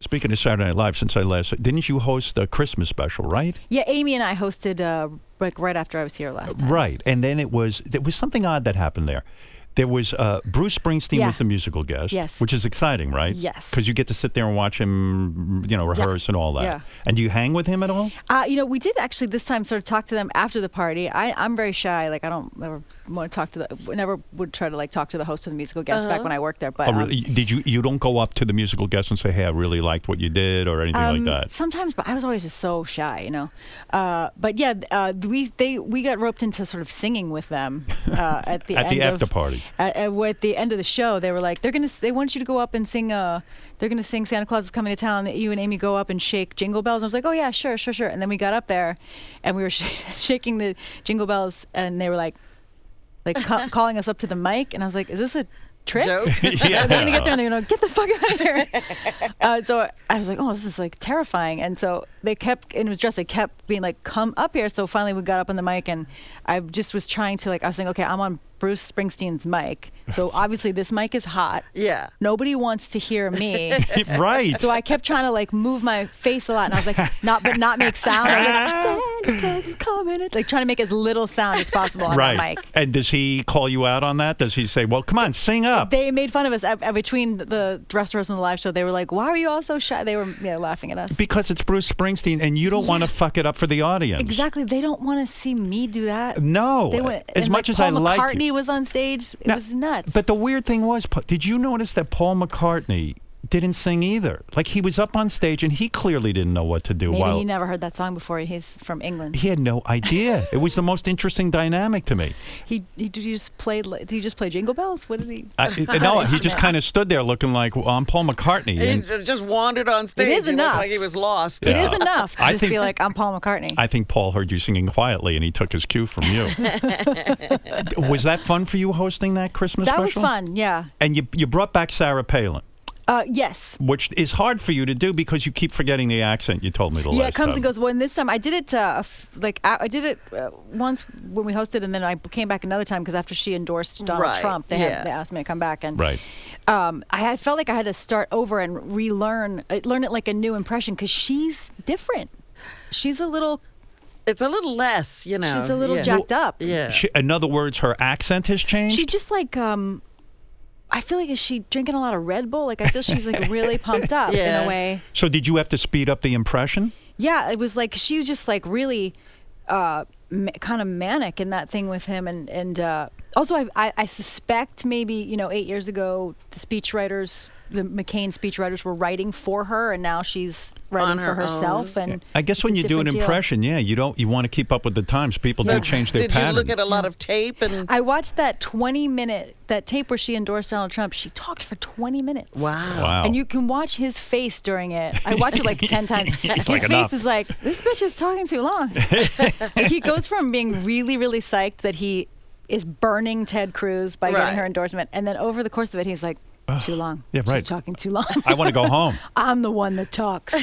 Speaking of Saturday Night Live, since I last, didn't you host a Christmas special, right? Yeah, Amy and I hosted like right after I was here last time. Right, and then there was something odd that happened there. There was Bruce Springsteen was the musical guest, yes, which is exciting, right? Yes, because you get to sit there and watch him, rehearse and all that. Yeah. And do you hang with him at all? We did actually this time sort of talk to them after the party. I'm very shy. Like I don't ever want to talk to never would try to like talk to the host of the musical guest back when I worked there. But really? Did you don't go up to the musical guest and say, "Hey, I really liked what you did" or anything like that? Sometimes, but I was always just so shy, But yeah, we got roped into sort of singing with them at the at end the after party. At the end of the show, they were like, they want you to go up and sing. They're gonna sing "Santa Claus is Coming to Town." That you and Amy go up and shake jingle bells. And I was like, oh yeah, sure. And then we got up there, and we were shaking the jingle bells, and they were like calling us up to the mic, and I was like, is this a trick? Joke? Yeah. They're gonna get there and they're gonna get the fuck out of here. So I was like, oh, this is like terrifying. And so they kept being like, come up here. So finally we got up on the mic, and I just was trying to I was saying, okay, I'm on Bruce Springsteen's mic. So obviously this mic is hot. Yeah. Nobody wants to hear me. Right. So I kept trying to move my face a lot, and I was like, not make sound. I was like, Santa's coming. It's like trying to make as little sound as possible on that mic. And does he call you out on that? Does he say, well, come on, sing up? They made fun of us between the dress rehearsal and the live show. They were like, why are you all so shy? They were laughing at us. Because it's Bruce Springsteen, and you don't want to fuck it up for the audience. Exactly. They don't want to see me do that. No. As much as I like Paul McCartney was on stage. It was nuts. But the weird thing was, did you notice that Paul McCartney didn't sing either? Like, he was up on stage, and he clearly didn't know what to do. Maybe he never heard that song before. He's from England. He had no idea. It was the most interesting dynamic to me. Did you just play Jingle Bells? What did he? No, he just kind of stood there looking like, well, I'm Paul McCartney. He just wandered on stage. It is enough. Like he was lost. It is enough to just be like, I'm Paul McCartney. I think Paul heard you singing quietly, and he took his cue from you. Was that fun for you hosting that Christmas special? That was fun, yeah. And you brought back Sarah Palin. Yes. Which is hard for you to do because you keep forgetting the accent. You told me the last time. Yeah, it comes and goes. Well, and this time I did it. I did it once when we hosted, and then I came back another time because after she endorsed Donald Trump, they asked me to come back. And I felt like I had to start over and learn it like a new impression because she's different. She's a little. It's a little less, She's a little jacked up. Yeah. In other words, her accent has changed. She just I feel like, is she drinking a lot of Red Bull? Like, I feel she's like really pumped up in a way. So did you have to speed up the impression? Yeah, it was like she was just like really kind of manic in that thing with him. And also I suspect maybe, 8 years ago, the McCain speechwriters were writing for her, and now she's writing for herself. And I guess when you do an impression, you want to keep up with the times. People do change their pattern. Did you look at a lot of tape? And I watched that 20-minute tape where she endorsed Donald Trump. She talked for 20 minutes. Wow. And you can watch his face during it. I watched it like 10 times. His face enough. is like, this bitch is talking too long. Like, he goes from being really, really psyched that he is burning Ted Cruz by getting her endorsement, and then over the course of it, he's like, too long. Yeah, right. She's talking too long. I want to go home. I'm the one that talks.